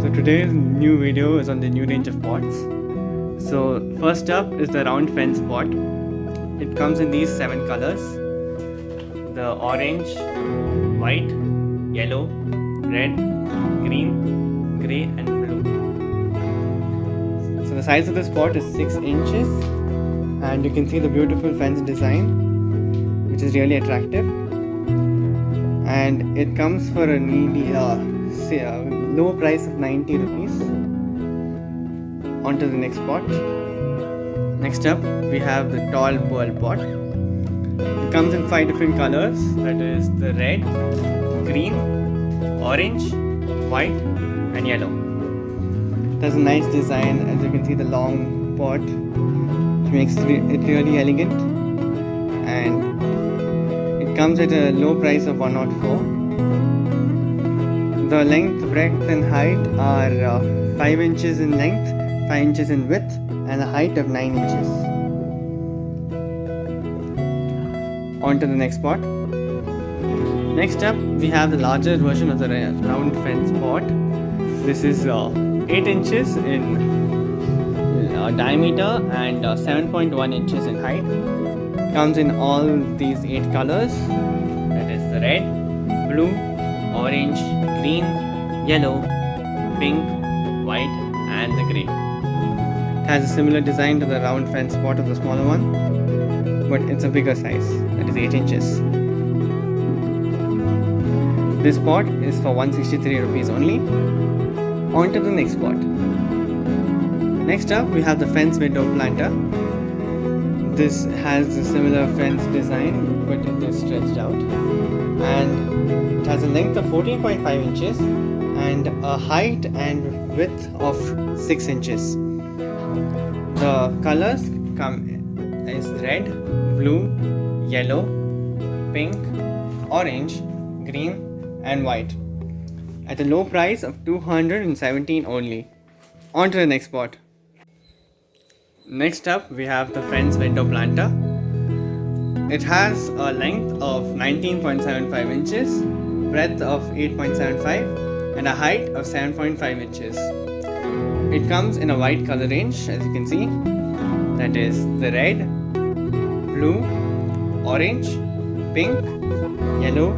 So today's new video is on the new range of pots. So first up is the round fence pot. It comes in these 7 colors: the orange, white, yellow, red, green, grey and blue. So the size of this pot is 6 inches, and you can see the beautiful fence design, which is really attractive. And it comes for a low price of 90 rupees. On to the next pot. Next up, we have the tall pearl pot. It comes in 5 different colors, that is the red, green, orange, white and yellow. It has a nice design, as you can see the long pot, which makes it really elegant, and it comes at a low price of 104. The length, breadth and height are 5 inches in length, 5 inches in width and a height of 9 inches. On to the next pot. Next up, we have the larger version of the round fence pot. This is 8 inches in diameter and 7.1 inches in height. Comes in all these 8 colors, that is the red, blue, orange, green, yellow, pink, white and the grey. It has a similar design to the round fence pot of the smaller one, but it's a bigger size, that is 8 inches. This pot is for 163 rupees only. On to the next pot. Next up, we have the fence window planter. This has a similar fence design, but it is stretched out, and it has a length of 14.5 inches and a height and width of 6 inches. The colors is red, blue, yellow, pink, orange, green and white at a low price of 217 only. On to the next pot. Next up, we have the fence window planter. It has a length of 19.75 inches, breadth of 8.75 and a height of 7.5 inches. It comes in a wide color range, as you can see, that is the red, blue, orange, pink, yellow,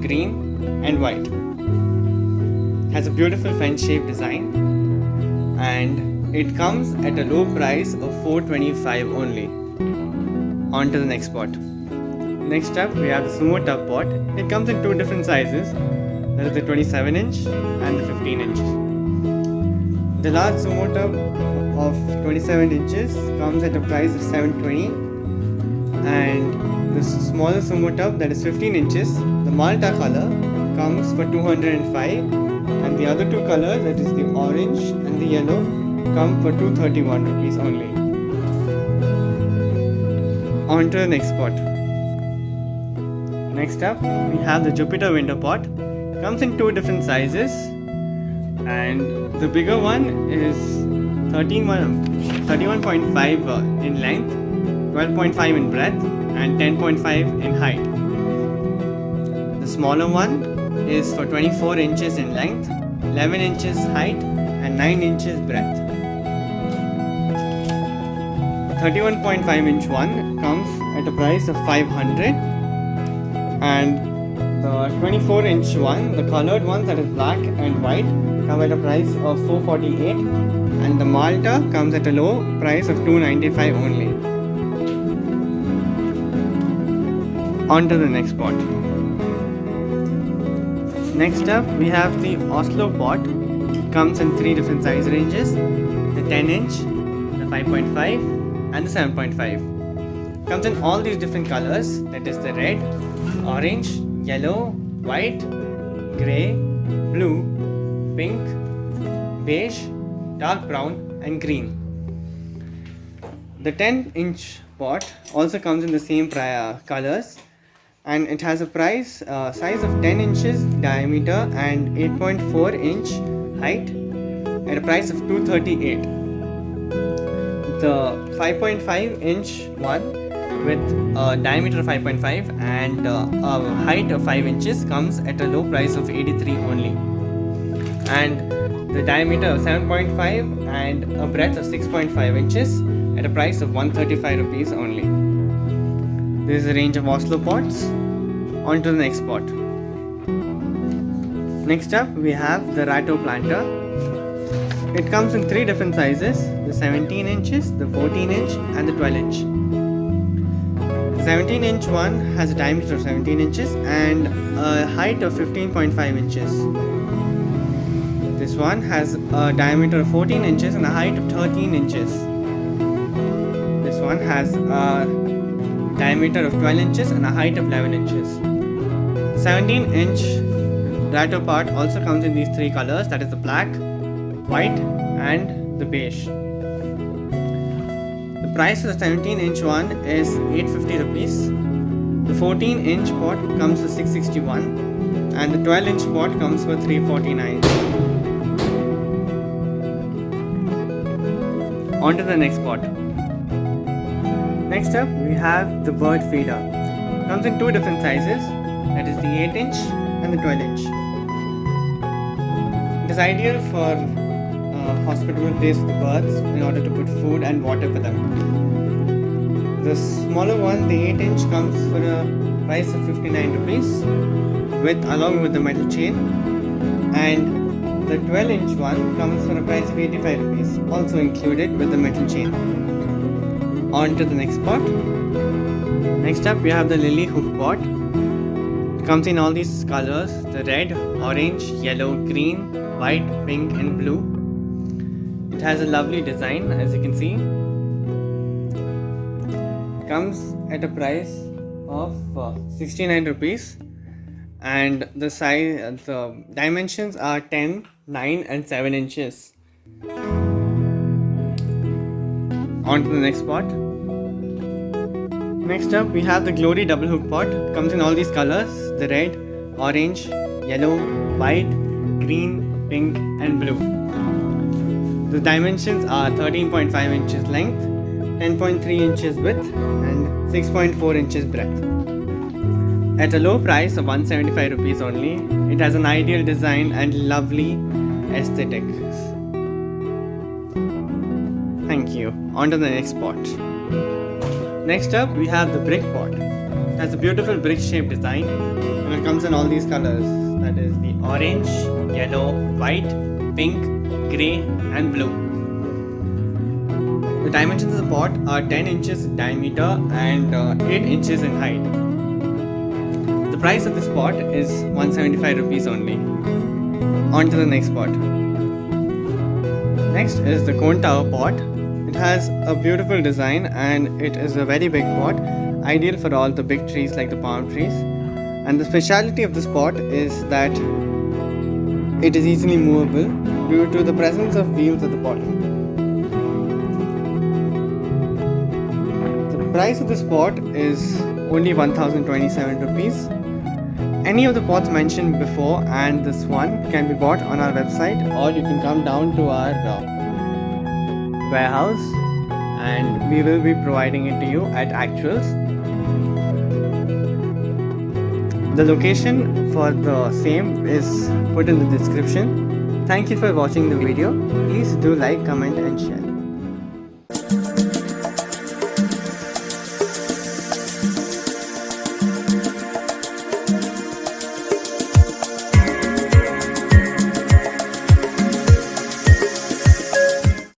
green and white. It has a beautiful fence shaped design, and it comes at a low price of 425 only. On to the next pot. Next up, we have the Sumo Tub Pot. It comes in 2 different sizes, that is the 27 inch and the 15 inch. The large Sumo Tub of 27 inches comes at a price of 720, and the smaller Sumo Tub, that is 15 inches, the Malta color, comes for 205, and the other 2 colors, that is the orange and the yellow, come for 231 rupees only. On to the next pot. Next up, we have the Jupiter window pot. It comes in 2 different sizes, and the bigger one is 31.5 in length, 12.5 in breadth and 10.5 in height. The smaller one is for 24 inches in length, 11 inches height and 9 inches breadth. The 31.5 inch one comes at a price of 500, and the 24 inch one, the colored ones, that is black and white, come at a price of 448, and the Malta comes at a low price of 295 only. On to the next pot. Next up, we have the Oslo pot. It comes in 3 different size ranges: the 10 inch, the 5.5 and the 7.5. Comes in all these different colors, that is the red, orange, yellow, white, grey, blue, pink, beige, dark brown and green. The 10 inch pot also comes in the same colors, and it has a size of 10 inches diameter and 8.4 inch height at a price of 238. The 5.5 inch one with a diameter of 5.5 and a height of 5 inches comes at a low price of 83 only. And the diameter of 7.5 and a breadth of 6.5 inches at a price of 135 rupees only. This is a range of Oslo pots. On to the next pot. Next up we have the Ratto Planter. It comes in 3 different sizes, the 17 inches, the 14 inch and the 12 inch. The 17 inch one has a diameter of 17 inches and a height of 15.5 inches. This one has a diameter of 14 inches and a height of 13 inches. This one has a diameter of 12 inches and a height of 11 inches. 17 inch Ratto pot also comes in these 3 colors, that is the black, white and the beige. The price of the 17 inch one is 850 rupees. The 14 inch pot comes for 661 and the 12 inch pot comes for 349. On to the next pot. Next up we have the bird feeder. It comes in 2 different sizes, that is the 8 inch and the 12 inch. It is ideal for hospitable place for the birds in order to put food and water for them. The smaller one, the 8 inch, comes for a price of 59 rupees along with the metal chain, and the 12 inch one comes for a price of 85 rupees also included with the metal chain. On to the next pot. Next up we have the Lily Hoof Pot. It comes in all these colors, the red, orange, yellow, green, white, pink and blue. It has a lovely design, as you can see. It comes at a price of 69 rupees and the dimensions are 10, 9 and 7 inches. On to the next pot. Next up we have the Glory double hook pot. It comes in all these colors, the red, orange, yellow, white, green, pink and blue. The dimensions are 13.5 inches length, 10.3 inches width and 6.4 inches breadth. At a low price of 175 rupees only, it has an ideal design and lovely aesthetics. Thank you. On to the next pot. Next up we have the brick pot. It has a beautiful brick shaped design and it comes in all these colors, that is the orange, yellow, white, pink, grey and blue. The dimensions of the pot are 10 inches in diameter and 8 inches in height. The price of this pot is 175 rupees only. On to the next pot. Next is the cone tower pot. It has a beautiful design and it is a very big pot, ideal for all the big trees like the palm trees. And the speciality of this pot is that it is easily movable due to the presence of wheels at the bottom. The price of this pot is only 1027 rupees. Any of the pots mentioned before and this one can be bought on our website, or you can come down to our warehouse and we will be providing it to you at actuals. The location for the same is put in the description. Thank you for watching the video. Please do like, comment and share.